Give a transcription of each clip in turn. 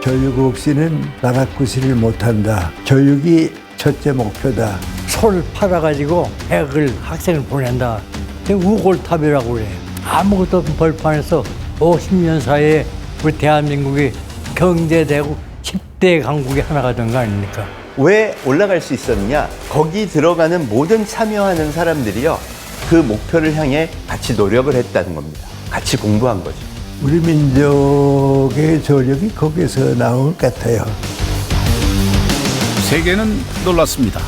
교육 없이는 나라 구실을 못한다. 교육이 첫째 목표다. 소를 팔아가지고 학생을 보낸다. 우골탑이라고 그래. 아무것도 없는 벌판에서 50년 사이에 우리 대한민국이 경제대국 10대 강국의 하나가 된 거 아닙니까? 왜 올라갈 수 있었느냐? 거기 들어가는 모든 참여하는 사람들이요, 그 목표를 향해 같이 노력을 했다는 겁니다. 같이 공부한 거죠. 우리 민족의 조력이 거기서 나올 것 같아요. 세계는 놀랐습니다.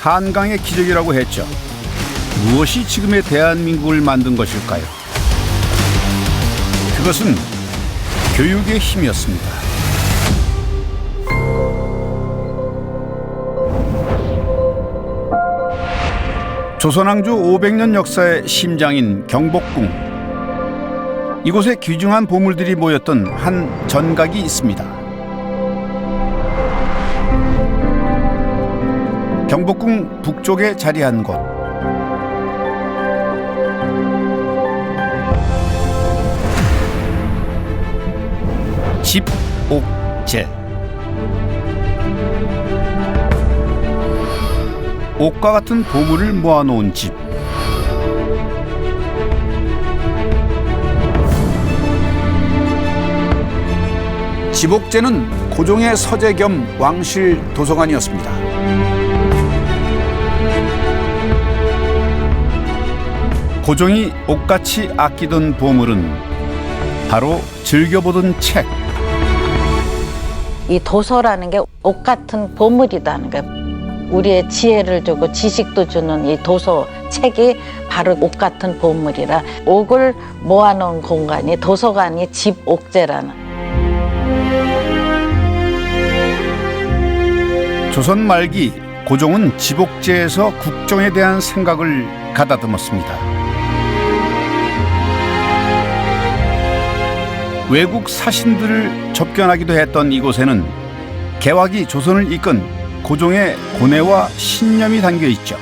한강의 기적이라고 했죠. 무엇이 지금의 대한민국을 만든 것일까요? 그것은 교육의 힘이었습니다. 조선왕조 500년 역사의 심장인 경복궁. 이곳에 귀중한 보물들이 모였던 한 전각이 있습니다. 경복궁 북쪽에 자리한 곳. 집옥제. 옥과 같은 보물을 모아놓은 집. 집옥제는 고종의 서재 겸 왕실 도서관이었습니다. 고종이 옥같이 아끼던 보물은 바로 즐겨보던 책. 이 도서라는 게 옥 같은 보물이라는 거예요. 우리의 지혜를 주고 지식도 주는 이 도서, 책이 바로 옥 같은 보물이라 옥을 모아놓은 공간이 도서관이 집옥제라는. 조선 말기 고종은 집옥제에서 국정에 대한 생각을 가다듬었습니다. 외국 사신들을 접견하기도 했던 이곳에는 개화기 조선을 이끈 고종의 고뇌와 신념이 담겨 있죠.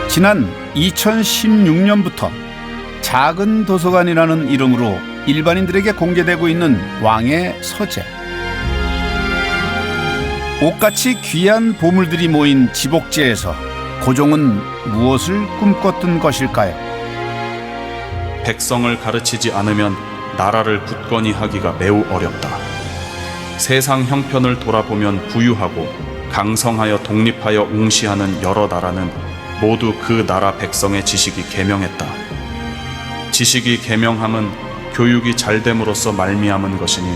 지난 2016년부터 작은 도서관이라는 이름으로 일반인들에게 공개되고 있는 왕의 서재. 옥같이 귀한 보물들이 모인 집옥제에서 고종은 무엇을 꿈꿨던 것일까요? 백성을 가르치지 않으면 나라를 굳건히 하기가 매우 어렵다. 세상 형편을 돌아보면 부유하고 강성하여 독립하여 웅시하는 여러 나라는 모두 그 나라 백성의 지식이 계명했다. 지식이 계명함은 교육이 잘됨으로써 말미암은 것이니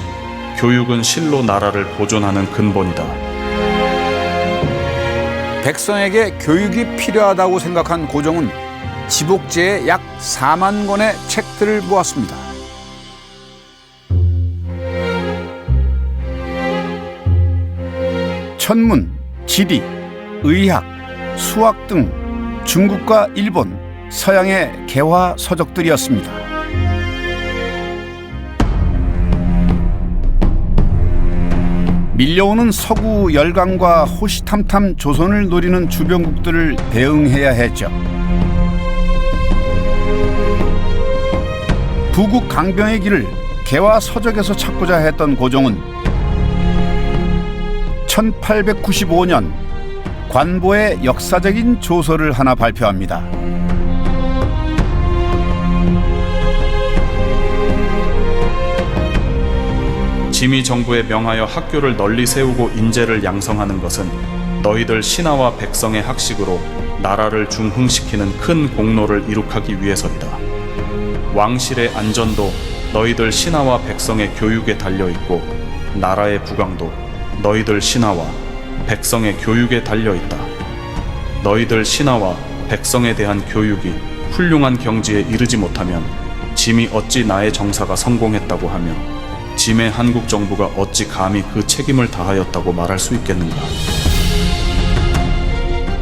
교육은 실로 나라를 보존하는 근본이다. 백성에게 교육이 필요하다고 생각한 고종은 집옥제에 약 4만 권의 책들을 모았습니다. 천문, 지리, 의학, 수학 등 중국과 일본, 서양의 개화 서적들이었습니다. 밀려오는 서구 열강과 호시탐탐 조선을 노리는 주변국들을 대응해야 했죠. 부국 강병의 길을 개화 서적에서 찾고자 했던 고종은 1895년 관보의 역사적인 조서를 하나 발표합니다. 지미 정부에 명하여 학교를 널리 세우고 인재를 양성하는 것은 너희들 신하와 백성의 학식으로 나라를 중흥시키는 큰 공로를 이룩하기 위해서이다. 왕실의 안전도 너희들 신하와 백성의 교육에 달려있고 나라의 부강도 너희들 신하와 백성의 교육에 달려있다. 너희들 신하와 백성에 대한 교육이 훌륭한 경지에 이르지 못하면 짐이 어찌 나의 정사가 성공했다고 하며 짐의 한국 정부가 어찌 감히 그 책임을 다하였다고 말할 수 있겠는가.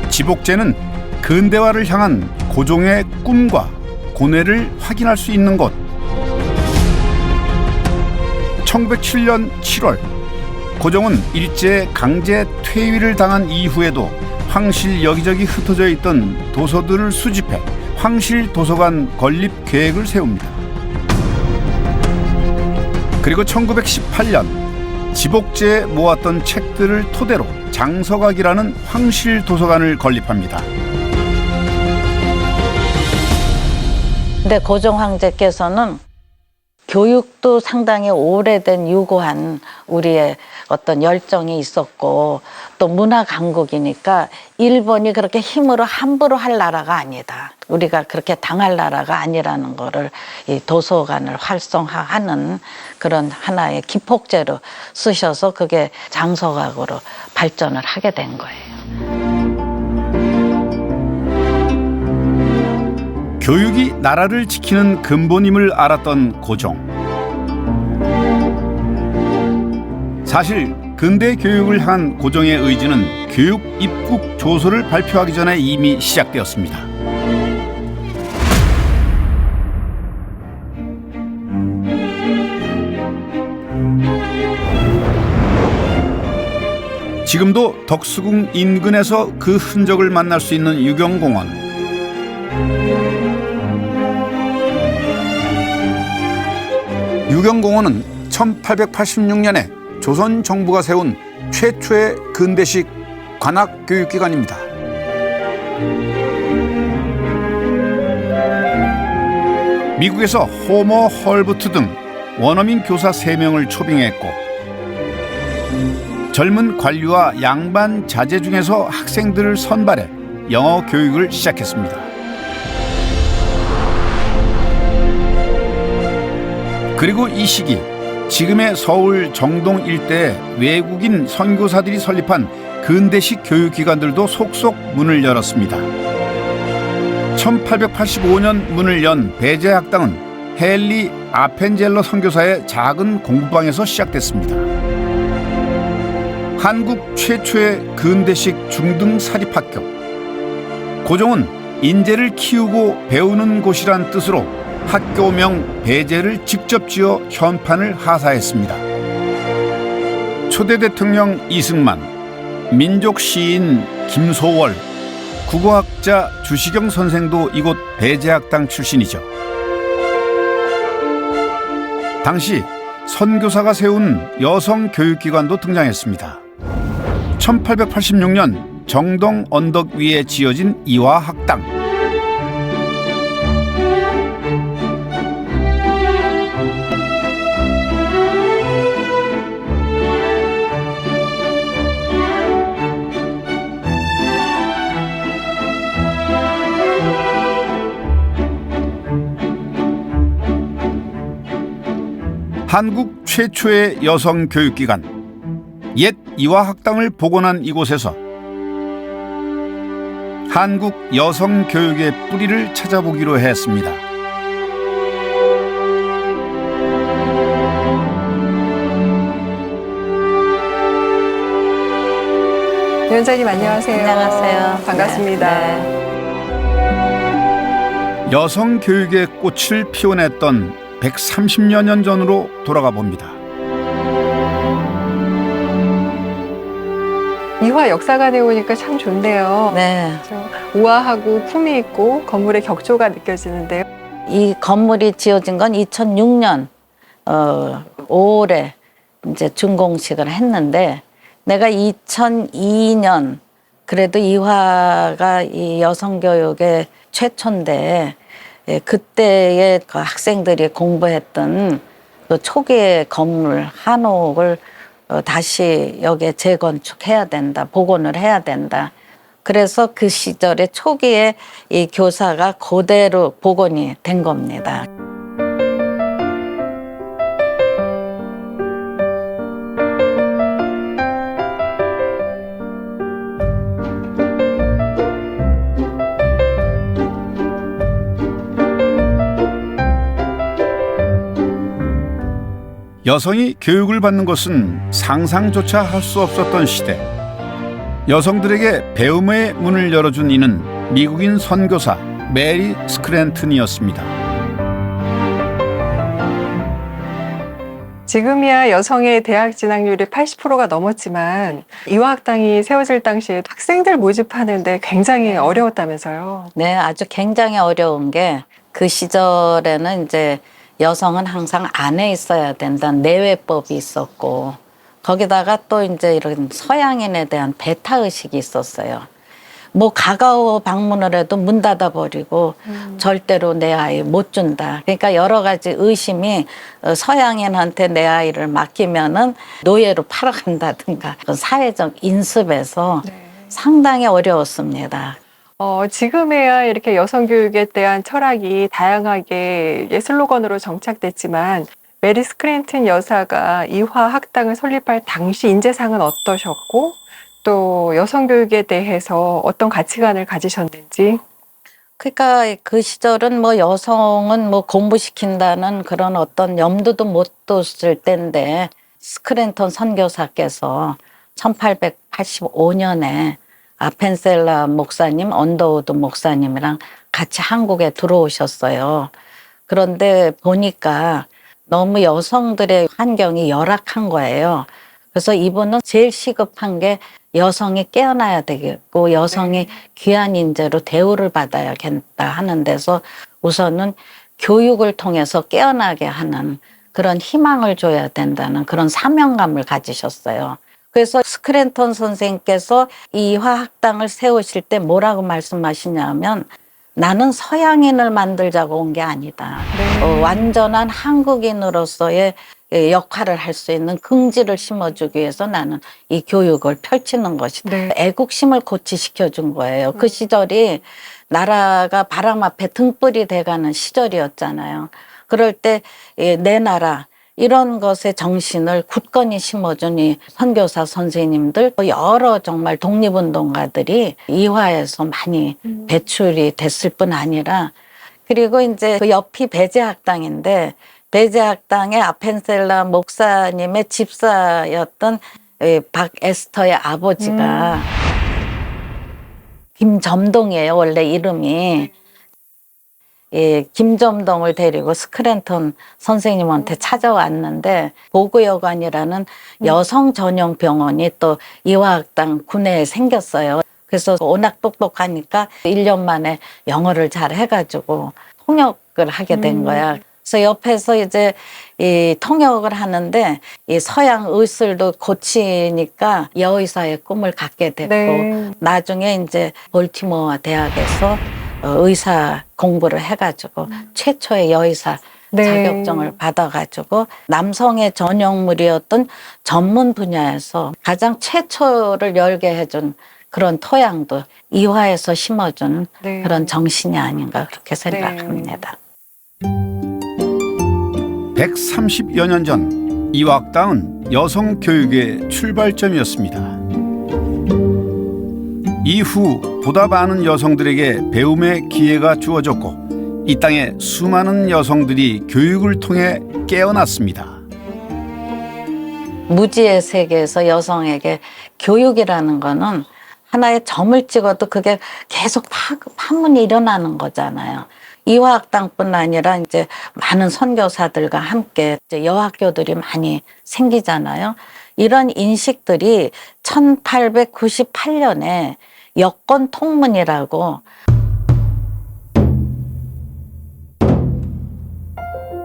집옥제는 근대화를 향한 고종의 꿈과 고뇌를 확인할 수 있는 곳. 1907년 7월 고종은 일제 강제 퇴위를 당한 이후에도 황실 여기저기 흩어져 있던 도서들을 수집해 황실 도서관 건립 계획을 세웁니다. 그리고 1918년 지복제에 모았던 책들을 토대로 장서각이라는 황실 도서관을 건립합니다. 근데 고종 황제께서는 교육도 상당히 오래된 유구한 우리의 어떤 열정이 있었고 또 문화 강국이니까 일본이 그렇게 힘으로 함부로 할 나라가 아니다. 우리가 그렇게 당할 나라가 아니라는 거를 이 도서관을 활성화하는 그런 하나의 기폭제로 쓰셔서 그게 장서각으로 발전을 하게 된 거예요. 교육이 나라를 지키는 근본임을 알았던 고종. 사실 근대 교육을 향한 고종의 의지는 교육 입국 조서를 발표하기 전에 이미 시작되었습니다. 지금도 덕수궁 인근에서 그 흔적을 만날 수 있는 유경공원. 유경공원은 1886년에 조선 정부가 세운 최초의 근대식 관학교육기관입니다. 미국에서 호머 헐부트 등 원어민 교사 3명을 초빙했고 젊은 관리와 양반 자제 중에서 학생들을 선발해 영어 교육을 시작했습니다. 그리고 이 시기 지금의 서울 정동 일대에 외국인 선교사들이 설립한 근대식 교육기관들도 속속 문을 열었습니다. 1885년 문을 연 배제학당은 헨리 아펜젤러 선교사의 작은 공부방에서 시작됐습니다. 한국 최초의 근대식 중등 사립학교. 고종은 인재를 키우고 배우는 곳이란 뜻으로 학교명 배제를 직접 지어 현판을 하사했습니다. 초대 대통령 이승만, 민족 시인 김소월, 국어학자 주시경 선생도 이곳 배제학당 출신이죠. 당시 선교사가 세운 여성 교육기관도 등장했습니다. 1886년 정동 언덕 위에 지어진 이화학당. 한국 최초의 여성 교육기관, 옛 이화학당을 복원한 이곳에서 한국 여성 교육의 뿌리를 찾아보기로 했습니다. 위원장님 안녕하세요. 안녕하세요. 반갑습니다. 네. 여성 교육의 꽃을 피워냈던 130여 년 전으로 돌아가 봅니다. 이화 역사관에 오니까 참 좋네요. 네. 우아하고 품이 있고 건물의 격조가 느껴지는데요. 이 건물이 지어진 건 2006년 5월에 이제 준공식을 했는데 내가 2002년 그래도 이화가 이 여성교육의 최초인데 그때의 그 학생들이 공부했던 그 초기의 건물 한옥을 다시 여기에 재건축해야 된다, 복원을 해야 된다. 그래서 그 시절에 초기에 이 교사가 그대로 복원이 된 겁니다. 여성이 교육을 받는 것은 상상조차 할 수 없었던 시대. 여성들에게 배움의 문을 열어준 이는 미국인 선교사 메리 스크랜튼이었습니다. 지금이야 여성의 대학 진학률이 80%가 넘었지만 이화학당이 세워질 당시에 학생들 모집하는데 굉장히 어려웠다면서요. 네, 아주 굉장히 어려운 게 그 시절에는 이제 여성은 항상 안에 있어야 된다는 내외법이 있었고 거기다가 또 이제 이런 서양인에 대한 배타의식이 있었어요. 뭐 가까워 방문을 해도 문 닫아버리고 절대로 내 아이 못 준다. 그러니까 여러 가지 의심이 서양인한테 내 아이를 맡기면은 노예로 팔아간다든가 그런 사회적 인습에서 상당히 어려웠습니다. 지금에야 이렇게 여성 교육에 대한 철학이 다양하게 슬로건으로 정착됐지만 메리 스크랜튼 여사가 이화 학당을 설립할 당시 인재상은 어떠셨고 또 여성 교육에 대해서 어떤 가치관을 가지셨는지. 그러니까 그 시절은 뭐 여성은 뭐 공부시킨다는 그런 어떤 염두도 못 뒀을 때인데 스크랜턴 선교사께서 1885년에 아펜셀라 목사님, 언더우드 목사님이랑 같이 한국에 들어오셨어요. 그런데 보니까 너무 여성들의 환경이 열악한 거예요. 그래서 이분은 제일 시급한 게 여성이 깨어나야 되겠고 여성이 귀한 인재로 대우를 받아야겠다 하는 데서 우선은 교육을 통해서 깨어나게 하는 그런 희망을 줘야 된다는 그런 사명감을 가지셨어요. 그래서 스크랜턴 선생님께서 이 이화학당을 세우실 때 뭐라고 말씀하시냐면 나는 서양인을 만들자고 온 게 아니다. 완전한 한국인으로서의 역할을 할 수 있는 긍지를 심어주기 위해서 나는 이 교육을 펼치는 것이다. 애국심을 고취시켜 준 거예요. 그 시절이 나라가 바람 앞에 등불이 돼가는 시절이었잖아요. 그럴 때 내 나라 이런 것의 정신을 굳건히 심어준 이 선교사 선생님들 여러 정말 독립운동가들이 이화에서 많이 배출이 됐을 뿐 아니라 그리고 이제 그 옆이 배제학당인데 배제학당의 아펜셀라 목사님의 집사였던 박에스터의 아버지가 김점동이에요. 원래 이름이. 김점동을 데리고 스크랜턴 선생님한테 찾아왔는데 보구여관이라는 여성 전용 병원이 또 이화학당 구내에 생겼어요. 그래서 워낙 똑똑하니까 1년 만에 영어를 잘 해가지고 통역을 하게 된 거야. 그래서 옆에서 이제 이 통역을 하는데 이 서양 의술도 고치니까 여의사의 꿈을 갖게 됐고 나중에 이제 볼티모어 대학에서 의사 공부를 해가지고 최초의 여의사 자격증을 받아가지고 남성의 전용물이었던 전문 분야에서 가장 최초를 열게 해준 그런 토양도 이화에서 심어준 그런 정신이 아닌가 그렇게 생각합니다. 130여 년 전 이화학당은 여성 교육의 출발점이었습니다. 이후 보다 많은 여성들에게 배움의 기회가 주어졌고 이 땅에 수많은 여성들이 교육을 통해 깨어났습니다. 무지의 세계에서 여성에게 교육이라는 거는 하나의 점을 찍어도 그게 계속 파문이 일어나는 거잖아요. 이화학당뿐 아니라 이제 많은 선교사들과 함께 이제 여학교들이 많이 생기잖아요. 이런 인식들이 1898년에 여권 통문이라고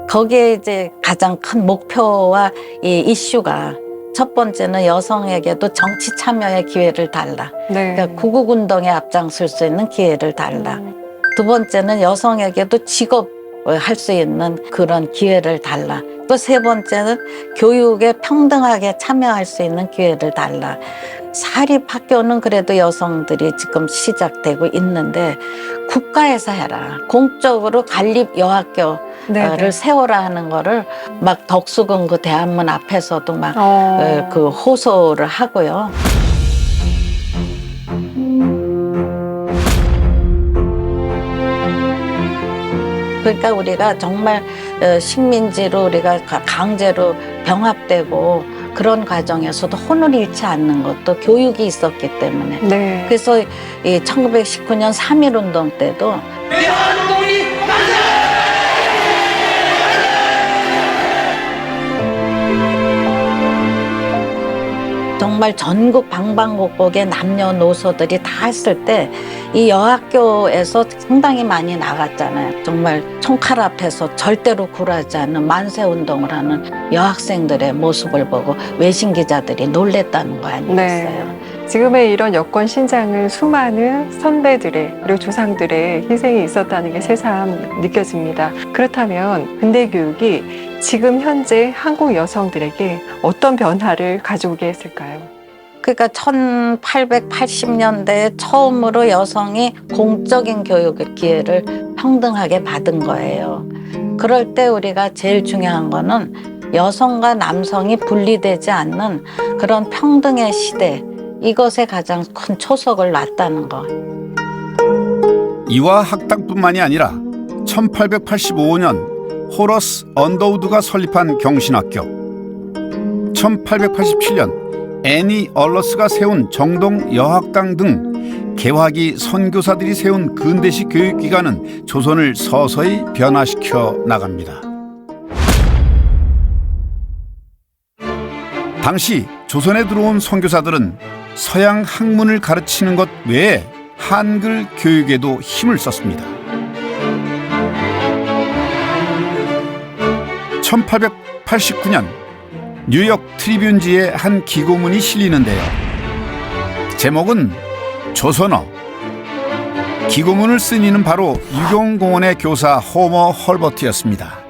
거기에 이제 가장 큰 목표와 이 이슈가 첫 번째는 여성에게도 정치 참여의 기회를 달라. 그러니까 구국운동에 앞장설 수 있는 기회를 달라. 두 번째는 여성에게도 직업을 할 수 있는 그런 기회를 달라. 또 세 번째는 교육에 평등하게 참여할 수 있는 기회를 달라. 사립학교는 그래도 여성들이 지금 시작되고 있는데 국가에서 해라. 공적으로 관립 여학교를 세워라 하는 거를 막 덕수궁 그 대한문 앞에서도 막 그 호소를 하고요. 그러니까 우리가 정말 식민지로 우리가 강제로 병합되고 그런 과정에서도 혼을 잃지 않는 것도 교육이 있었기 때문에 그래서 이 1919년 3.1운동 때도 정말 전국 방방곡곡의 남녀노소들이 다 했을 때 이 여학교에서 상당히 많이 나갔잖아요. 정말 총칼 앞에서 절대로 굴하지 않는 만세운동을 하는 여학생들의 모습을 보고 외신 기자들이 놀랬다는 거 아니겠어요? 네. 지금의 이런 여권 신장은 수많은 선배들의 그리고 조상들의 희생이 있었다는 게 새삼 느껴집니다. 그렇다면 근대 교육이 지금 현재 한국 여성들에게 어떤 변화를 가져오게 했을까요? 그러니까 1880년대에 처음으로 여성이 공적인 교육의 기회를 평등하게 받은 거예요. 그럴 때 우리가 제일 중요한 거는 여성과 남성이 분리되지 않는 그런 평등의 시대, 이것에 가장 큰 초석을 놨다는 거. 이화 학당뿐만이 아니라 1885년 호러스 언더우드가 설립한 경신학교, 1887년 애니 얼러스가 세운 정동 여학당 등 개화기 선교사들이 세운 근대식 교육기관은 조선을 서서히 변화시켜 나갑니다. 당시 조선에 들어온 선교사들은 서양 학문을 가르치는 것 외에 한글 교육에도 힘을 썼습니다. 1889년 뉴욕 트리뷴지의 한 기고문이 실리는데요. 제목은 조선어. 기고문을 쓴 이는 바로 유경공원의 교사 호머 헐버트였습니다.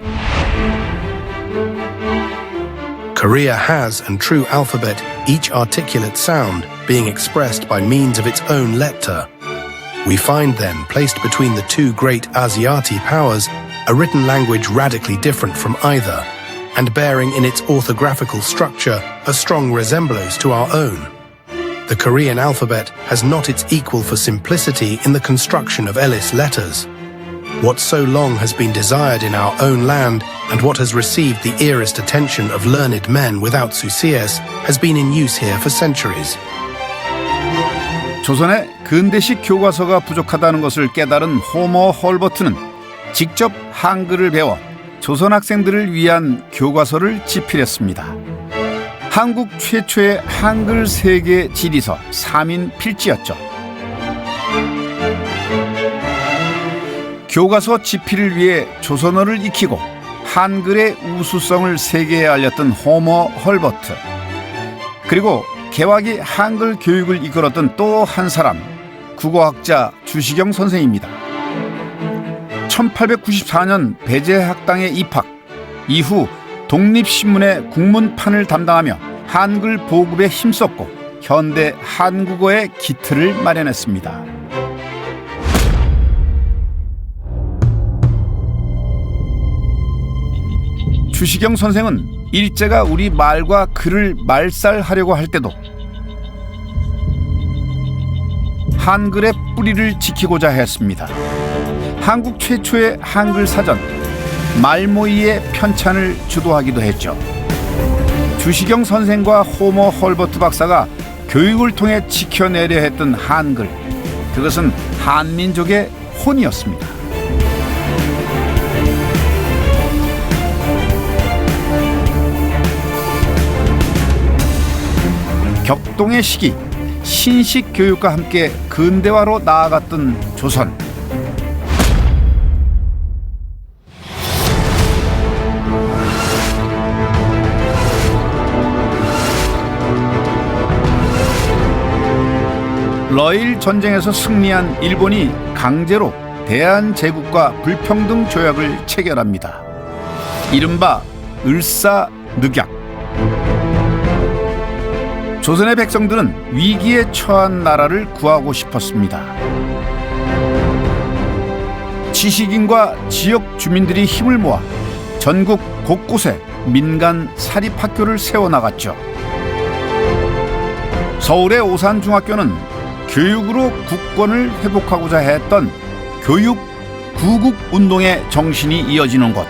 Korea has an true alphabet, each articulate sound being expressed by means of its own letter. We find then, placed between the two great Asiati powers, a written language radically different from either, and bearing in its orthographical structure a strong resemblance to our own. The Korean alphabet has not its equal for simplicity in the construction of Ellis letters. What so long has been desired in our own land, and what has received the earnest attention of learned men without soucis, has been in use here for centuries. 조선에 근대식 교과서가 부족하다는 것을 깨달은 호머 헐버트는 직접 한글을 배워 조선 학생들을 위한 교과서를 집필했습니다. 한국 최초의 한글 세계 지리서 3인 필지였죠. 교과서 집필을 위해 조선어를 익히고 한글의 우수성을 세계에 알렸던 호머 헐버트. 그리고 개화기 한글 교육을 이끌었던 또 한 사람, 국어학자 주시경 선생입니다. 1894년 배재학당에 입학, 이후 독립신문의 국문판을 담당하며 한글 보급에 힘썼고 현대 한국어의 기틀을 마련했습니다. 주시경 선생은 일제가 우리 말과 글을 말살하려고 할 때도 한글의 뿌리를 지키고자 했습니다. 한국 최초의 한글 사전 말모이의 편찬을 주도하기도 했죠. 주시경 선생과 호머 헐버트 박사가 교육을 통해 지켜내려 했던 한글, 그것은 한민족의 혼이었습니다. 격동의 시기, 신식 교육과 함께 근대화로 나아갔던 조선. 러일 전쟁에서 승리한 일본이 강제로 대한제국과 불평등 조약을 체결합니다. 이른바 을사늑약. 조선의 백성들은 위기에 처한 나라를 구하고 싶었습니다. 지식인과 지역 주민들이 힘을 모아 전국 곳곳에 민간 사립학교를 세워나갔죠. 서울의 오산중학교는 교육으로 국권을 회복하고자 했던 교육 구국 운동의 정신이 이어지는 곳.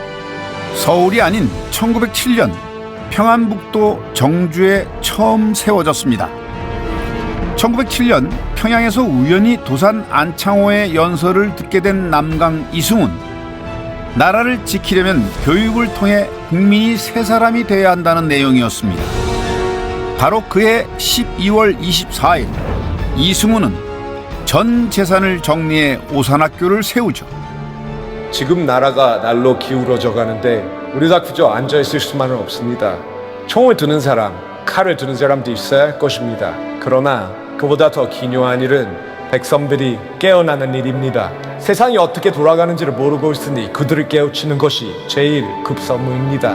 서울이 아닌 1907년 평안북도 정주에 처음 세워졌습니다. 1907년 평양에서 우연히 도산 안창호의 연설을 듣게 된 남강 이승훈. 나라를 지키려면 교육을 통해 국민이 새 사람이 되어야 한다는 내용이었습니다. 바로 그해 12월 24일 이승우는 전 재산을 정리해 오산학교를 세우죠. 지금 나라가 날로 기울어져 가는데 우리가 그저 앉아있을 수만은 없습니다. 총을 드는 사람, 칼을 드는 사람도 있어야 할 것입니다. 그러나 그보다 더 기묘한 일은 백성들이 깨어나는 일입니다. 세상이 어떻게 돌아가는지를 모르고 있으니 그들을 깨우치는 것이 제일 급선무입니다.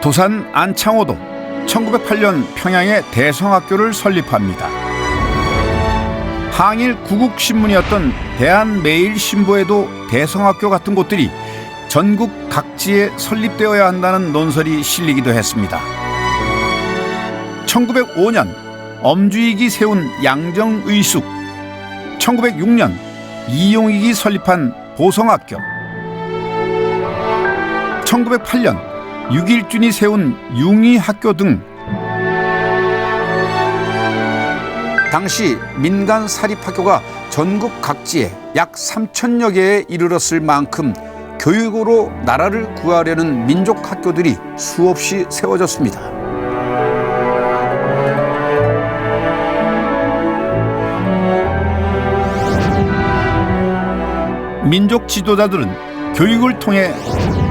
도산 안창호도 1908년 평양에 대성학교를 설립합니다. 항일 구국신문이었던 대한매일신보에도 대성학교 같은 곳들이 전국 각지에 설립되어야 한다는 논설이 실리기도 했습니다. 1905년 엄주익이 세운 양정의숙, 1906년 이용익이 설립한 보성학교, 1908년 육일준이 세운 융의학교 등 당시 민간 사립학교가 전국 각지에 약 3,000여 개에 이르렀을 만큼 교육으로 나라를 구하려는 민족 학교들이 수없이 세워졌습니다. 민족 지도자들은 교육을 통해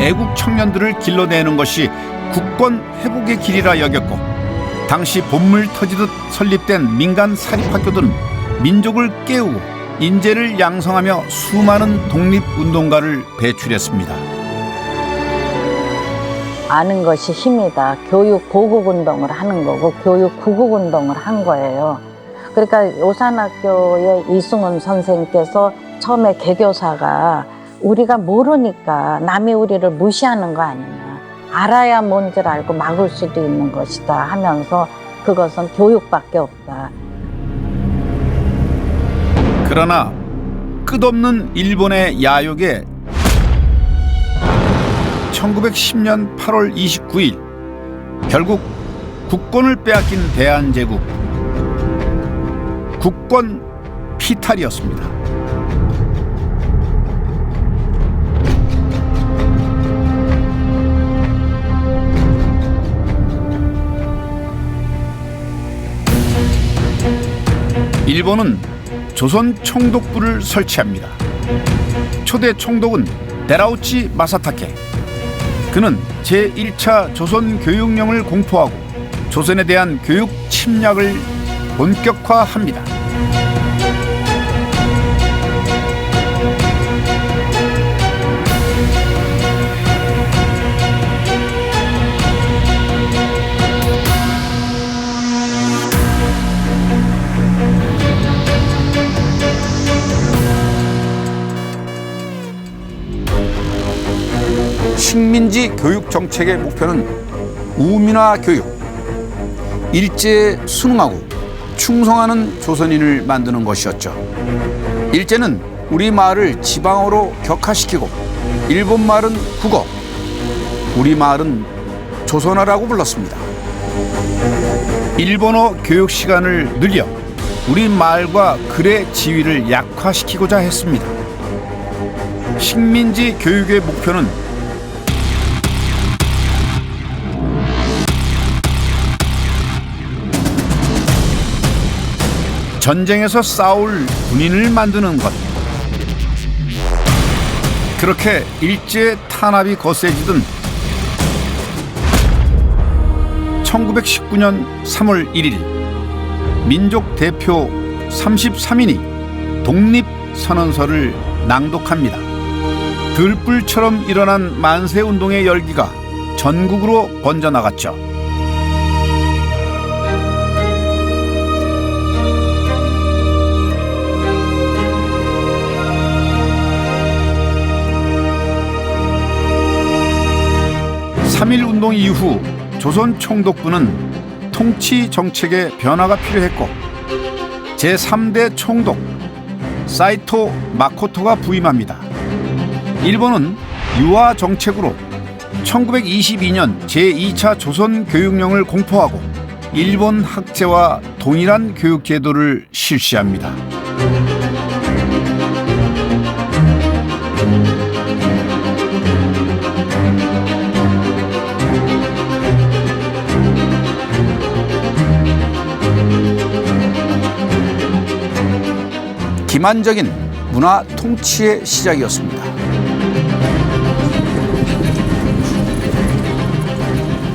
애국 청년들을 길러내는 것이 국권 회복의 길이라 여겼고, 당시 본물 터지듯 설립된 민간 사립학교들은 민족을 깨우고 인재를 양성하며 수많은 독립운동가를 배출했습니다. 아는 것이 힘이다. 교육 보국운동을 하는 거고 교육 구국운동을 한 거예요. 그러니까 오산학교의 이승훈 선생께서 처음에 개교사가 우리가 모르니까 남이 우리를 무시하는 거 아니냐, 알아야 뭔지를 알고 막을 수도 있는 것이다 하면서 그것은 교육밖에 없다. 그러나 끝없는 일본의 야욕에 1910년 8월 29일 결국 국권을 빼앗긴 대한제국, 국권 피탈이었습니다. 일본은 조선 총독부를 설치합니다. 초대 총독은 데라우치 마사타케. 그는 제1차 조선교육령을 공포하고 조선에 대한 교육 침략을 본격화합니다. 식민지 교육 정책의 목표는 우민화 교육, 일제에 순응하고 충성하는 조선인을 만드는 것이었죠. 일제는 우리 말을 지방어로 격화시키고 일본 말은 국어, 우리 말은 조선어라고 불렀습니다. 일본어 교육 시간을 늘려 우리 말과 글의 지위를 약화시키고자 했습니다. 식민지 교육의 목표는 전쟁에서 싸울 군인을 만드는 것. 그렇게 일제 탄압이 거세지던 1919년 3월 1일 민족 대표 33인이 독립선언서를 낭독합니다. 들불처럼 일어난 만세운동의 열기가 전국으로 번져나갔죠. (3.1운동) 이후 조선 총독부는 통치 정책에 변화가 필요했고 제3대 총독 사이토 마코토가 부임합니다. 일본은 유화 정책으로 1922년 제2차 조선교육령을 공포하고 일본 학제와 동일한 교육 제도를 실시합니다. 기만적인 문화 통치의 시작이었습니다.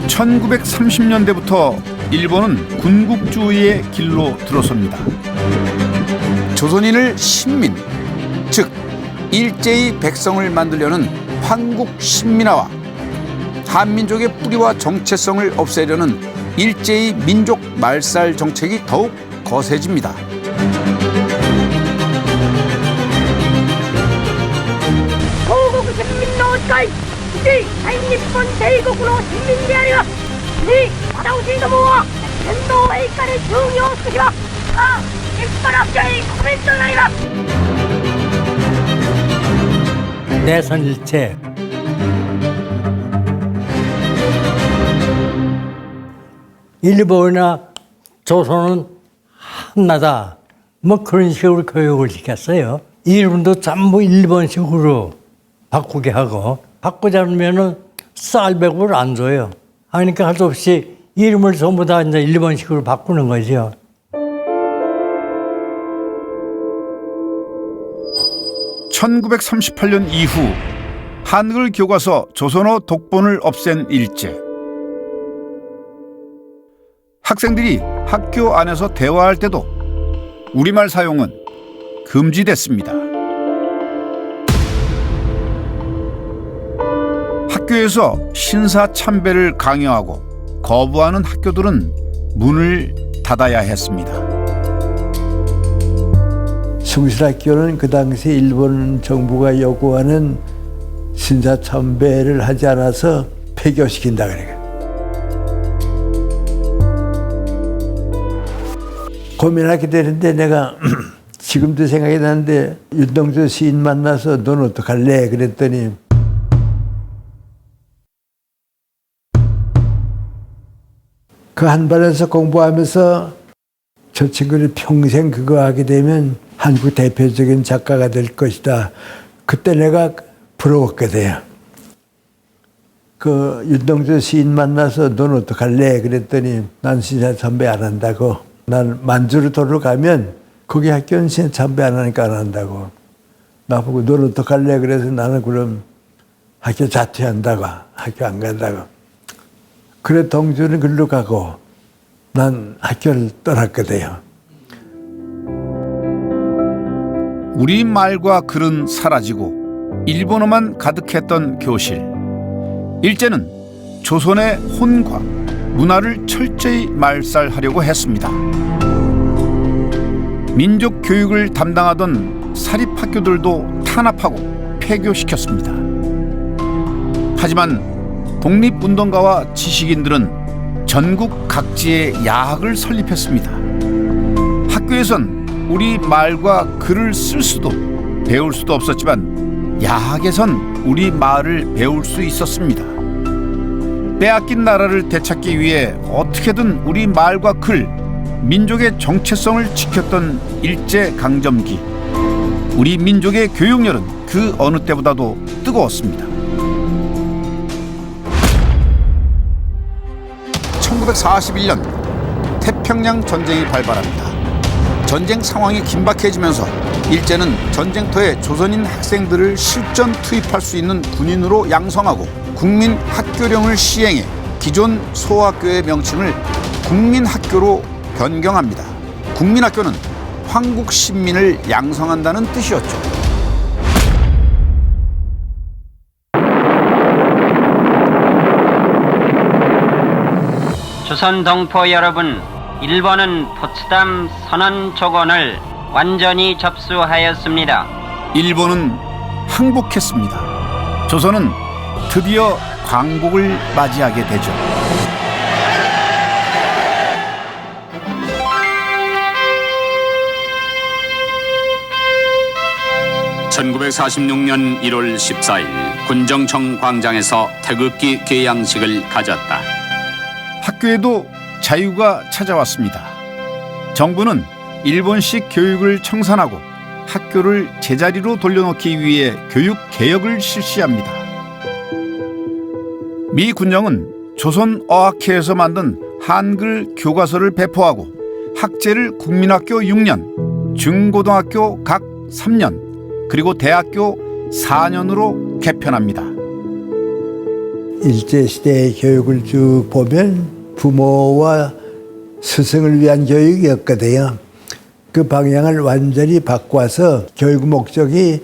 1930년대부터 일본은 군국주의의 길로 들어섭니다. 조선인을 신민, 즉 일제히 백성을 만들려는 황국신민화와 한민족의 뿌리와 정체성을 없애려는 일제히 민족 말살 정책이 더욱 거세집니다. 도국 신민노스카이 이 일본 대국으로 신민이 아니라 이 받아오신 모아 전도 에이카를 중요시키라 아 일본학자의 코멘트를 아니라 내선일체 일본이나 조선은 하나다 뭐 그런 식으로 교육을 시켰어요. 이름도 전부 일본식으로 바꾸게 하고 바꾸지 않으면은 쌀백을 안 줘요. 그러니까 할 수 없이 이름을 전부 다 이제 일본식으로 바꾸는 거죠. (1938년) 이후 한글 교과서 조선어 독본을 없앤 일제. 학생들이 학교 안에서 대화할 때도 우리말 사용은 금지됐습니다. 학교에서 신사참배를 강요하고 거부하는 학교들은 문을 닫아야 했습니다. 숭실학교는 그 당시 일본 정부가 요구하는 신사참배를 하지 않아서 폐교시킨다 그래요. 고민하게 되는데 내가 지금도 생각이 나는데 윤동주 시인 만나서 넌 어떡할래? 그랬더니 그 한반에서 공부하면서 저 친구를 평생 그거 하게 되면 한국 대표적인 작가가 될 것이다. 그때 내가 부러웠거든요. 그 윤동주 시인 만나서 넌 어떡할래? 그랬더니 난 신사참배 안 한다고. 난 만주로 도로 가면 거기 학교는 신사참배 안 하니까 안 한다고. 나보고 넌 어떡할래? 그래서 나는 그럼 학교 자퇴한다고. 학교 안 간다고. 그래 동주는 글로 가고 난 학교를 떠났거든요. 우리말과 글은 사라지고 일본어만 가득했던 교실. 일제는 조선의 혼과 문화를 철저히 말살하려고 했습니다. 민족 교육을 담당하던 사립학교들도 탄압하고 폐교시켰습니다. 하지만 독립운동가와 지식인들은 전국 각지에 야학을 설립했습니다. 학교에선 우리 말과 글을 쓸 수도 배울 수도 없었지만 야학에선 우리 말을 배울 수 있었습니다. 빼앗긴 나라를 되찾기 위해 어떻게든 우리 말과 글, 민족의 정체성을 지켰던 일제강점기. 우리 민족의 교육열은 그 어느 때보다도 뜨거웠습니다. 1941년 태평양 전쟁이 발발합니다. 전쟁 상황이 긴박해지면서 일제는 전쟁터에 조선인 학생들을 실전 투입할 수 있는 군인으로 양성하고 국민학교령을 시행해 기존 소학교의 명칭을 국민학교로 변경합니다. 국민학교는 황국 신민을 양성한다는 뜻이었죠. 조선 동포 여러분, 일본은 포츠담 선언 조건을 완전히 접수하였습니다. 일본은 항복했습니다. 조선은 드디어 광복을 맞이하게 되죠. (1946년 1월 14일) 군정청 광장에서 태극기 개양식을 가졌다. 학교에도 자유가 찾아왔습니다. 정부는 일본식 교육을 청산하고 학교를 제자리로 돌려놓기 위해 교육 개혁을 실시합니다. 미 군정은 조선어학회에서 만든 한글 교과서를 배포하고 학제를 국민학교 6년, 중고등학교 각 3년, 그리고 대학교 4년으로 개편합니다. 일제시대의 교육을 쭉 보면 부모와 스승을 위한 교육이었거든요. 그 방향을 완전히 바꿔서 교육 목적이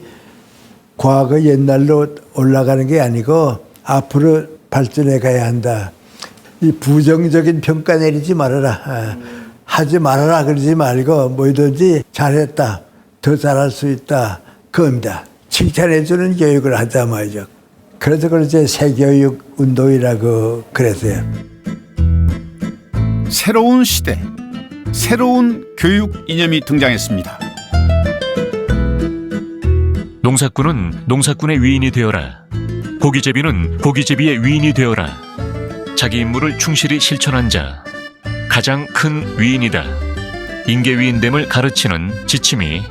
과거 옛날로 올라가는 게 아니고 앞으로 발전해 가야 한다. 이 부정적인 평가 내리지 말아라. 하지 말아라 그러지 말고 뭐든지 잘했다. 더 잘할 수 있다. 그겁니다. 칭찬해주는 교육을 하자 말이죠. 그래서 그렇지 새교육 운동이라고 그랬어요. 새로운 시대, 새로운 교육 이념이 등장했습니다. 농사꾼은 농사꾼의 위인이 되어라. 고기제비는 고기제비의 위인이 되어라. 자기 임무를 충실히 실천한 자, 가장 큰 위인이다. 인계위인됨을 가르치는 지침이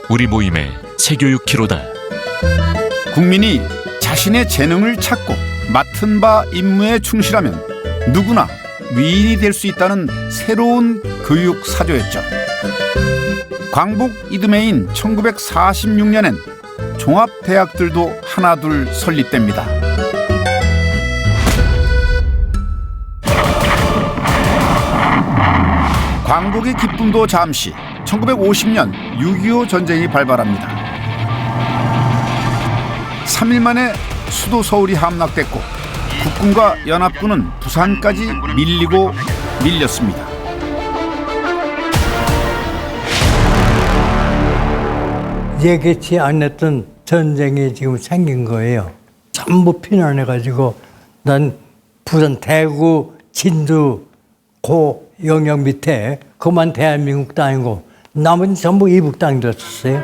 우리 모임의 새교육 기로다. 국민이 자신의 재능을 찾고 맡은 바 임무에 충실하면 누구나 위인이 될 수 있다는 새로운 교육 사조였죠. 광복 이듬해인 1946년엔 종합대학들도 하나둘 설립됩니다. 광복의 기쁨도 잠시 1950년 6.25 전쟁이 발발합니다. 3일 만에 수도 서울이 함락됐고 국군과 연합군은 부산까지 밀리고 밀렸습니다. 예기치 않았던 전쟁이 지금 생긴 거예요. 전부 피난해가지고 난 부산, 대구, 진주, 고 영역 밑에 그만 대한민국 땅이고 나머지 전부 이북 땅이 됐었어요.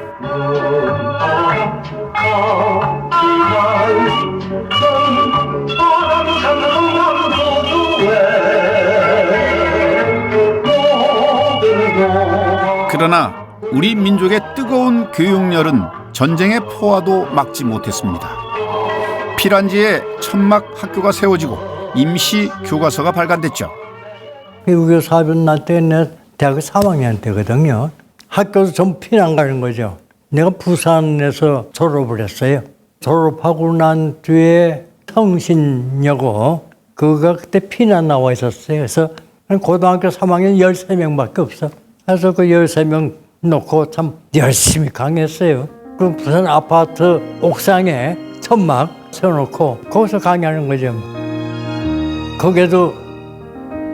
그러나 우리 민족의 뜨거운 교육열은 전쟁의 포화도 막지 못했습니다. 피란지에 천막 학교가 세워지고 임시 교과서가 발간됐죠. 미국에 사변 날 때 내 대학교 3학년 때거든요. 학교에서 전부 피난 가는 거죠. 내가 부산에서 졸업을 했어요. 졸업하고 난 뒤에 성신여고 그가 그때 피난 나와 있었어요. 그래서 고등학교 3학년 13명밖에 없어. 그래서 그 13명 놓고 참 열심히 강의했어요. 그 부산 아파트 옥상에 천막 세워놓고 거기서 강의하는 거죠. 거기에도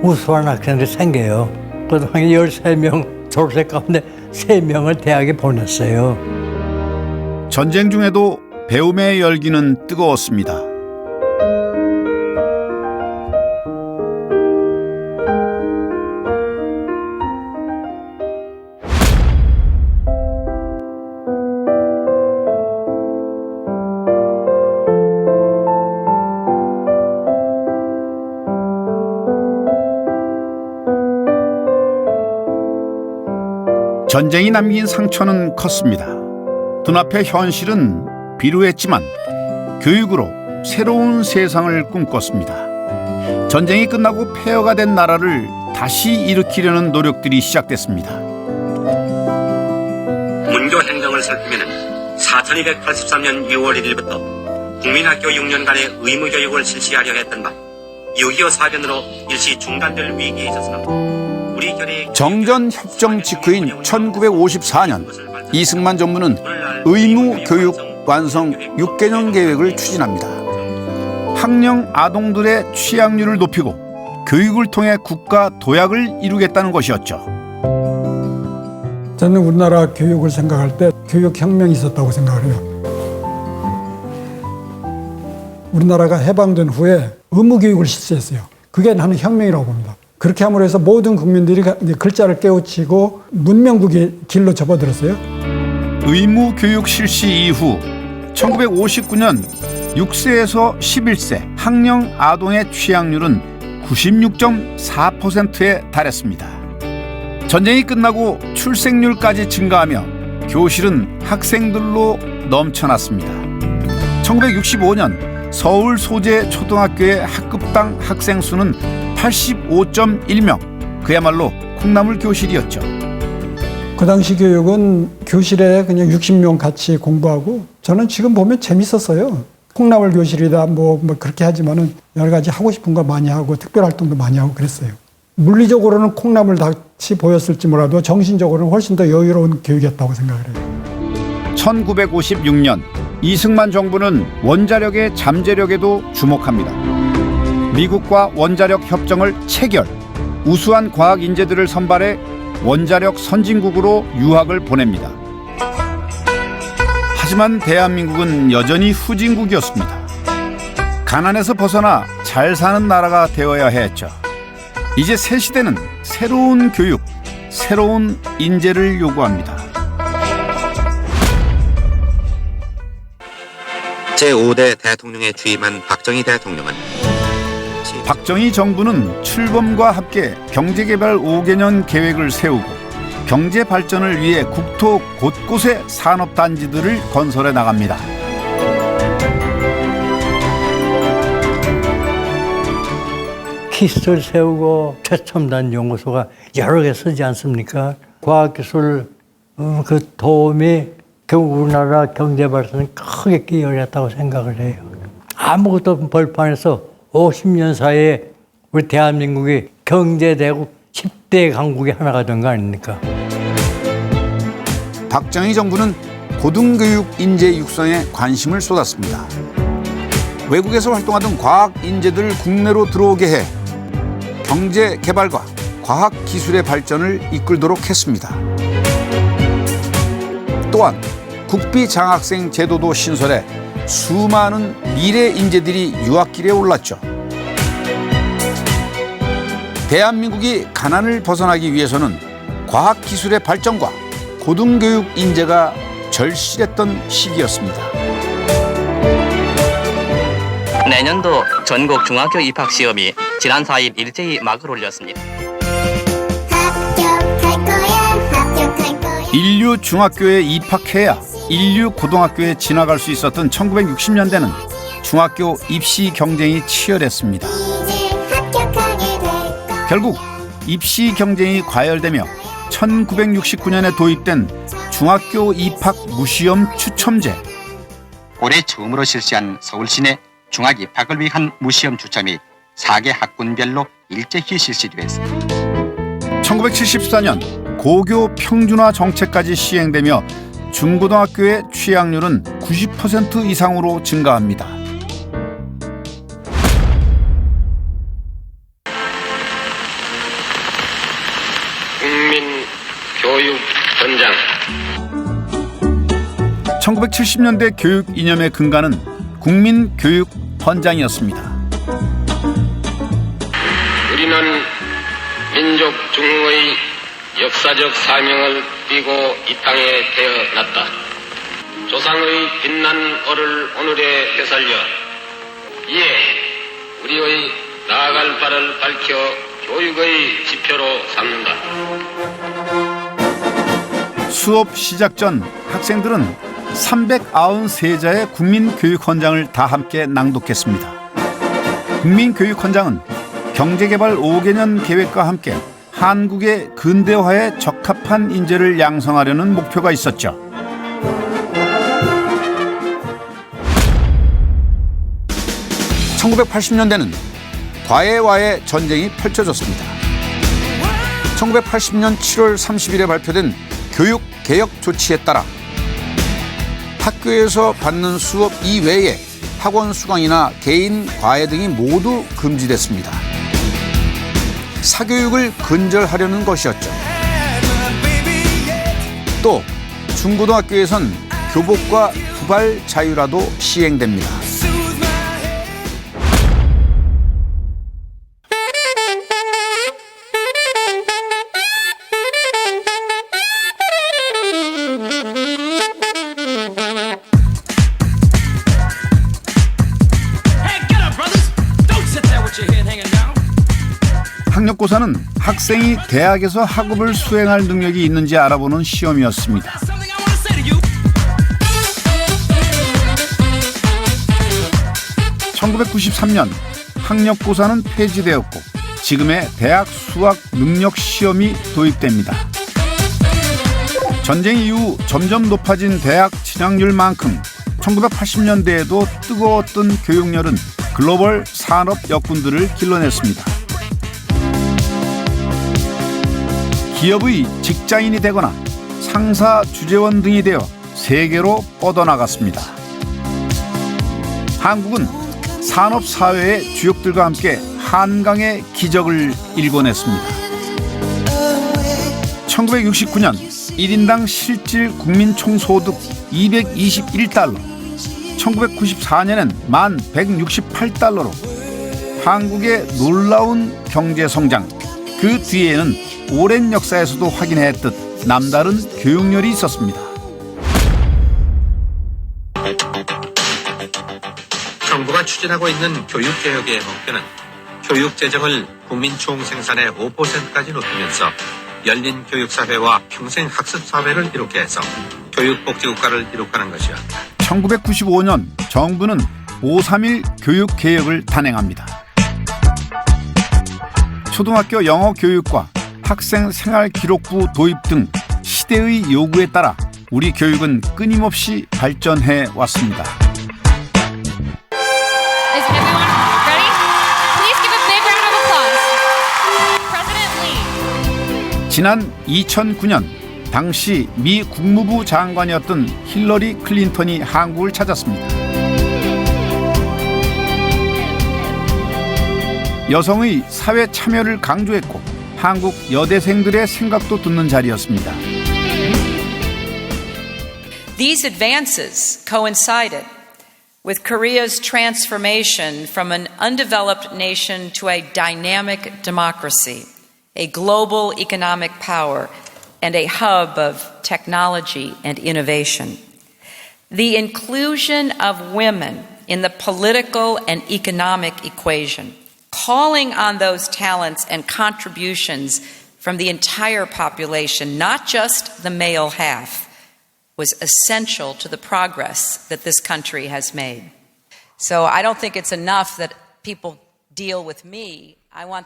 우수한 학생들이 생겨요. 고등학교 13명 졸업생 가운데 3명을 대학에 보냈어요. 전쟁 중에도 배움의 열기는 뜨거웠습니다. 전쟁이 남긴 상처는 컸습니다. 눈앞의 현실은 비루했지만 교육으로 새로운 세상을 꿈꿨습니다. 전쟁이 끝나고 폐허가 된 나라를 다시 일으키려는 노력들이 시작됐습니다. 문교 행정을 살피면 4283년 6월 1일부터 국민학교 6년간의 의무교육을 실시하려 했던 바 6.25 사변으로 일시 중단될 위기에 있었으나 정전 협정 직후인 1954년 이승만 정부는 의무 교육 완성 6개년 계획을 추진합니다. 학령 아동들의 취약률을 높이고 교육을 통해 국가 도약을 이루겠다는 것이었죠. 저는 우리나라 교육을 생각할 때 교육혁명이 있었다고 생각을 해요. 우리나라가 해방된 후에 의무교육을 실시했어요. 그게 나는 혁명이라고 봅니다. 그렇게 함으로 해서 모든 국민들이 글자를 깨우치고 문명국의 길로 접어들었어요. 의무교육 실시 이후 1959년 6세에서 11세 학령 아동의 취약률은 96.4%에 달했습니다. 전쟁이 끝나고 출생률까지 증가하며 교실은 학생들로 넘쳐났습니다. 1965년 서울 소재 초등학교의 학급당 학생 수는 85.1명, 그야말로 콩나물 교실이었죠. 그 당시 교육은 교실에 그냥 60명 같이 공부하고 저는 지금 보면 재밌었어요. 콩나물 교실이다 뭐 그렇게 하지만은 여러 가지 하고 싶은 거 많이 하고 특별 활동도 많이 하고 그랬어요. 물리적으로는 콩나물 같이 보였을지 몰라도 정신적으로는 훨씬 더 여유로운 교육이었다고 생각을 해요. 1956년 이승만 정부는 원자력의 잠재력에도 주목합니다. 미국과 원자력 협정을 체결, 우수한 과학 인재들을 선발해 원자력 선진국으로 유학을 보냅니다. 하지만 대한민국은 여전히 후진국이었습니다. 가난에서 벗어나 잘 사는 나라가 되어야 했죠. 이제 새 시대는 새로운 교육, 새로운 인재를 요구합니다. 제5대 대통령에 취임한 박정희 대통령은 박정희 정부는 출범과 함께 경제개발 5개년 계획을 세우고 경제 발전을 위해 국토 곳곳에 산업단지들을 건설해 나갑니다. 키스를 세우고 최첨단 연구소가 여러 개 쓰지 않습니까? 과학기술 그 도움이 결국 우리나라 경제 발전에 크게 기여했다고 생각을 해요. 아무것도 없는 벌판에서 50년 사이에 우리 대한민국이 경제대국 10대 강국의 하나가 된 거 아닙니까? 박정희 정부는 고등교육 인재 육성에 관심을 쏟았습니다. 외국에서 활동하던 과학 인재들을 국내로 들어오게 해 경제 개발과 과학 기술의 발전을 이끌도록 했습니다. 또한 국비 장학생 제도도 신설해 수많은 미래 인재들이 유학길에 올랐죠. 대한민국이 가난을 벗어나기 위해서는 과학 기술의 발전과 고등교육 인재가 절실했던 시기였습니다. 내년도 전국 중학교 입학 시험이 지난 4일 일제히 막을 올렸습니다. 인류 중학교에 입학해야 인류 고등학교에 진학할 수 있었던 1960년대는 중학교 입시 경쟁이 치열했습니다. 결국 입시 경쟁이 과열되며 1969년에 도입된 중학교 입학 무시험 추첨제. 올해 처음으로 실시한 서울 시내 중학 입학을 위한 무시험 추첨이 4개 학군별로 일제히 실시됐습니다. 1974년 고교 평준화 정책까지 시행되며 중고등학교의 취학률은 90% 이상으로 증가합니다. 국민교육헌장 1970년대 교육 이념의 근간은 국민교육헌장이었습니다. 우리는 민족 중흥의 역사적 사명을 띠고 이 땅에 태어났다. 조상의 빛난 얼을 오늘에 되살려 이에 우리의 나아갈 바를 밝혀 교육의 지표로 삼는다. 수업 시작 전 학생들은 393자의 국민교육헌장을 다 함께 낭독했습니다. 국민교육헌장은 경제개발 5개년 계획과 함께 한국의 근대화에 적합한 인재를 양성하려는 목표가 있었죠. (1980년대는) 과외와의 전쟁이 펼쳐졌습니다. 1980년 7월 30일에 발표된 교육개혁 조치에 따라 학교에서 받는 수업 이외에 학원 수강이나 개인 과외 등이 모두 금지됐습니다. 사교육을 근절하려는 것이었죠. 또 중고등학교에선 교복과 부발 자유라도 시행됩니다. 학력고사는 학생이 대학에서 학업을 수행할 능력이 있는지 알아보는 시험이었습니다. (1993년) 학력고사는 폐지되었고 지금의 대학 수학 능력 시험이 도입됩니다. 전쟁 이후 점점 높아진 대학 진학률만큼 1980년대에도 뜨거웠던 교육열은 글로벌 산업 역군들을 길러냈습니다. 기업의 직장인이 되거나 상사 주재원 등이 되어 세계로 뻗어나갔습니다. 한국은 산업사회의 주역들과 함께 한강의 기적을 일궈냈습니다. 1969년 1인당 실질 국민총소득 221달러, 1994년엔 1168달러로 한국의 놀라운 경제성장, 그 뒤에는 오랜 역사에서도 확인했듯 남다른 교육열이 있었습니다. 정부가 추진하고 있는 교육개혁의 목표는 교육 재정을 국민 총생산의 5%까지 높이면서 열린 교육사회와 평생 학습사회를 이루게 해서 교육복지국가를 이룩하는 것이었다. 1995년 정부는 5.3.1 교육개혁을 단행합니다. 초등학교 영어 교육과 학생 생활기록부 도입 등 시대의 요구에 따라 우리 교육은 끊임없이 발전해 왔습니다. 지난 2009년 당시 미 국무부 장관이었던 힐러리 클린턴이 한국을 찾았습니다. 여성의 사회 참여를 강조했고 한국 여대생들의 생각도 듣는 자리였습니다. These advances coincided with Korea's transformation from an undeveloped nation to a dynamic democracy, a global economic power, and a hub of technology and innovation. The inclusion of women in the political and economic equation, calling on those talents and contributions from the entire population, not just the male half, was essential to the progress that this country has made. So I don't think it's enough that people deal with me.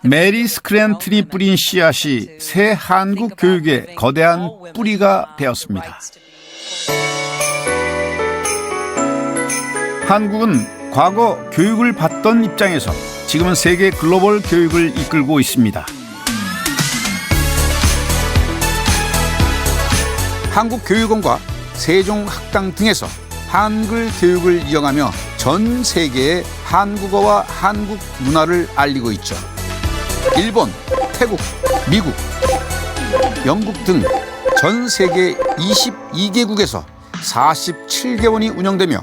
메리 스크랜튼이 뿌린 씨앗이 새 한국 교육의 거대한 뿌리가 되었습니다. 한국은 과거 교육을 받던 입장에서 지금은 세계 글로벌 교육을 이끌고 있습니다. 한국교육원과 세종학당 등에서 한글 교육을 이어가며 전 세계에 한국어와 한국 문화를 알리고 있죠. 일본, 태국, 미국, 영국 등 전 세계 22개국에서 47개원이 운영되며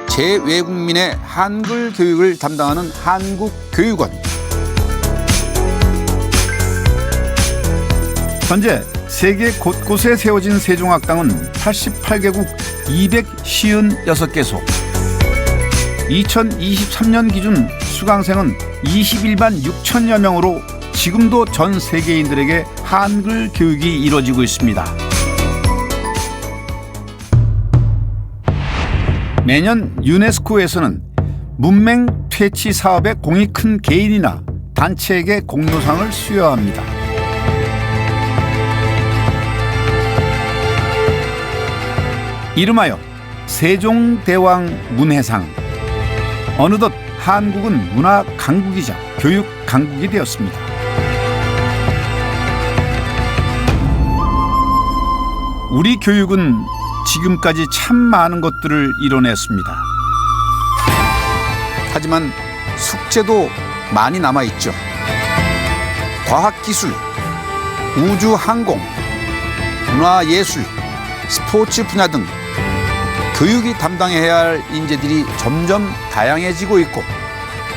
재외국민의 한글 교육을 담당하는 한국교육원. 현재 세계 곳곳에 세워진 세종학당은 88개국 256개소. 2023년 기준 수강생은 21만 6천여 명으로 지금도 전 세계인들에게 한글 교육이 이루어지고 있습니다. 매년 유네스코에서는 문맹 퇴치 사업에 공이 큰 개인이나 단체에게 공로상을 수여합니다. 이름하여 세종대왕 문해상. 어느덧 한국은 문화 강국이자 교육 강국이 되었습니다. 우리 교육은 지금까지 참 많은 것들을 이뤄냈습니다. 하지만 숙제도 많이 남아있죠. 과학기술, 우주항공, 문화예술, 스포츠 분야 등 교육이 담당해야 할 인재들이 점점 다양해지고 있고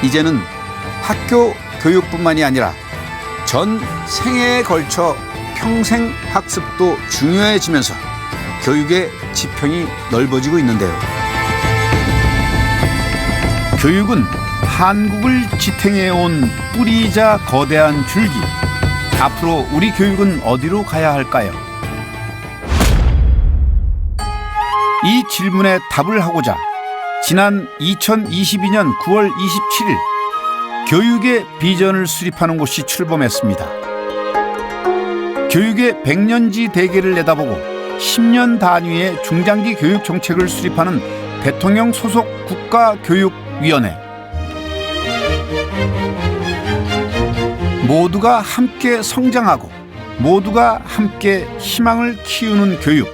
이제는 학교 교육뿐만이 아니라 전 생애에 걸쳐 평생 학습도 중요해지면서 교육의 지평이 넓어지고 있는데요. 교육은 한국을 지탱해온 뿌리이자 거대한 줄기. 앞으로 우리 교육은 어디로 가야 할까요? 이 질문에 답을 하고자 지난 2022년 9월 27일 교육의 비전을 수립하는 곳이 출범했습니다. 교육의 100년지 대계를 내다보고 10년 단위의 중장기 교육 정책을 수립하는 대통령 소속 국가교육위원회. 모두가 함께 성장하고 모두가 함께 희망을 키우는 교육.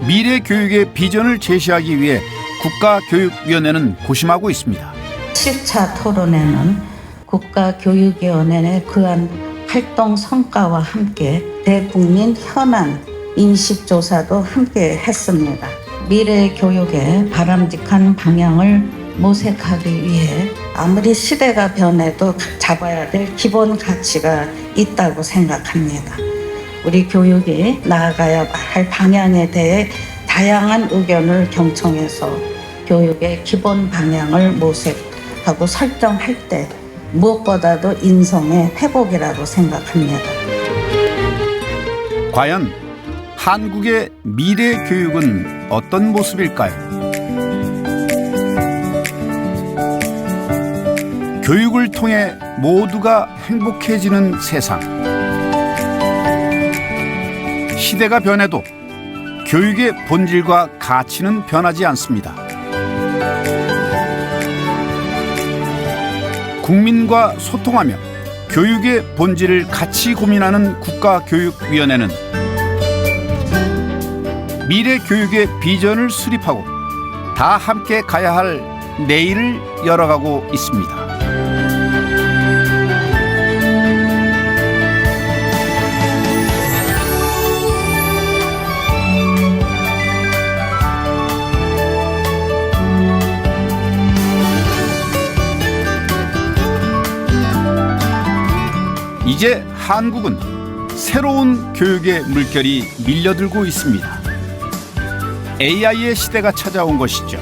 미래 교육의 비전을 제시하기 위해 국가교육위원회는 고심하고 있습니다. 7차 토론회는 국가교육위원회의 그한 활동 성과와 함께 대국민 현안 인식조사도 함께 했습니다. 미래 교육의 바람직한 방향을 모색하기 위해 아무리 시대가 변해도 잡아야 될 기본 가치가 있다고 생각합니다. 우리 교육이 나아가야 할 방향에 대해 다양한 의견을 경청해서 교육의 기본 방향을 모색하고 설정할 때 무엇보다도 인성의 회복이라고 생각합니다. 과연 한국의 미래 교육은 어떤 모습일까요? 교육을 통해 모두가 행복해지는 세상. 시대가 변해도 교육의 본질과 가치는 변하지 않습니다. 국민과 소통하며 교육의 본질을 같이 고민하는 국가교육위원회는 미래 교육의 비전을 수립하고 다 함께 가야 할 내일을 열어가고 있습니다. 이제 한국은 새로운 교육의 물결이 밀려들고 있습니다. AI의 시대가 찾아온 것이죠.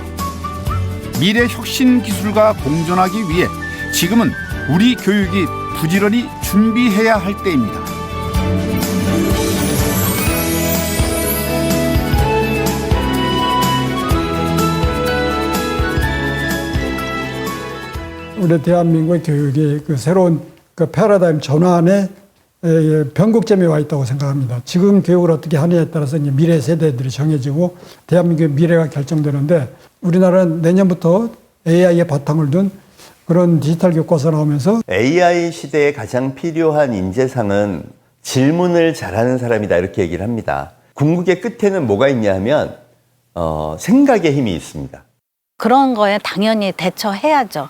미래 혁신 기술과 공존하기 위해 지금은 우리 교육이 부지런히 준비해야 할 때입니다. 우리 대한민국의 교육이 그 새로운 그 패러다임 전환의 변곡점에 와 있다고 생각합니다. 지금 교육을 어떻게 하느냐에 따라서 이제 미래 세대들이 정해지고 대한민국의 미래가 결정되는데 우리나라는 내년부터 AI의 바탕을 둔 그런 디지털 교과서 나오면서 AI 시대에 가장 필요한 인재상은 질문을 잘하는 사람이다 이렇게 얘기를 합니다. 궁극의 끝에는 뭐가 있냐 하면 생각의 힘이 있습니다. 그런 거에 당연히 대처해야죠.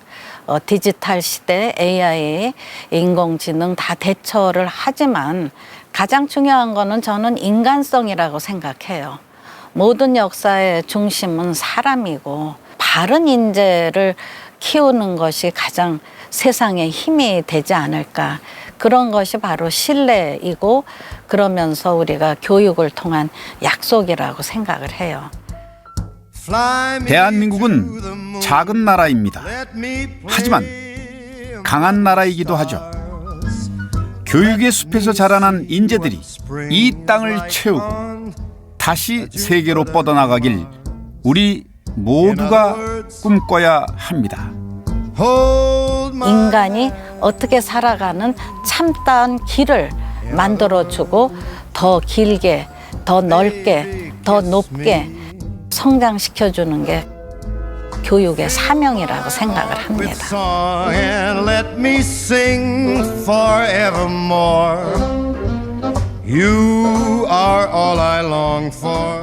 디지털 시대, AI, 인공지능 다 대처를 하지만 가장 중요한 거는 저는 인간성이라고 생각해요. 모든 역사의 중심은 사람이고 바른 인재를 키우는 것이 가장 세상에 힘이 되지 않을까. 그런 것이 바로 신뢰이고 그러면서 우리가 교육을 통한 약속이라고 생각을 해요. 대한민국은 작은 나라입니다. 하지만 강한 나라이기도 하죠. 교육의 숲에서 자라난 인재들이 이 땅을 채우고 다시 세계로 뻗어나가길 우리 모두가 꿈꿔야 합니다. 인간이 어떻게 살아가는 참다운 길을 만들어주고 더 길게, 더 넓게, 더 높게 성장시켜주는 게 교육의 사명이라고 생각을 합니다. You are all I long for.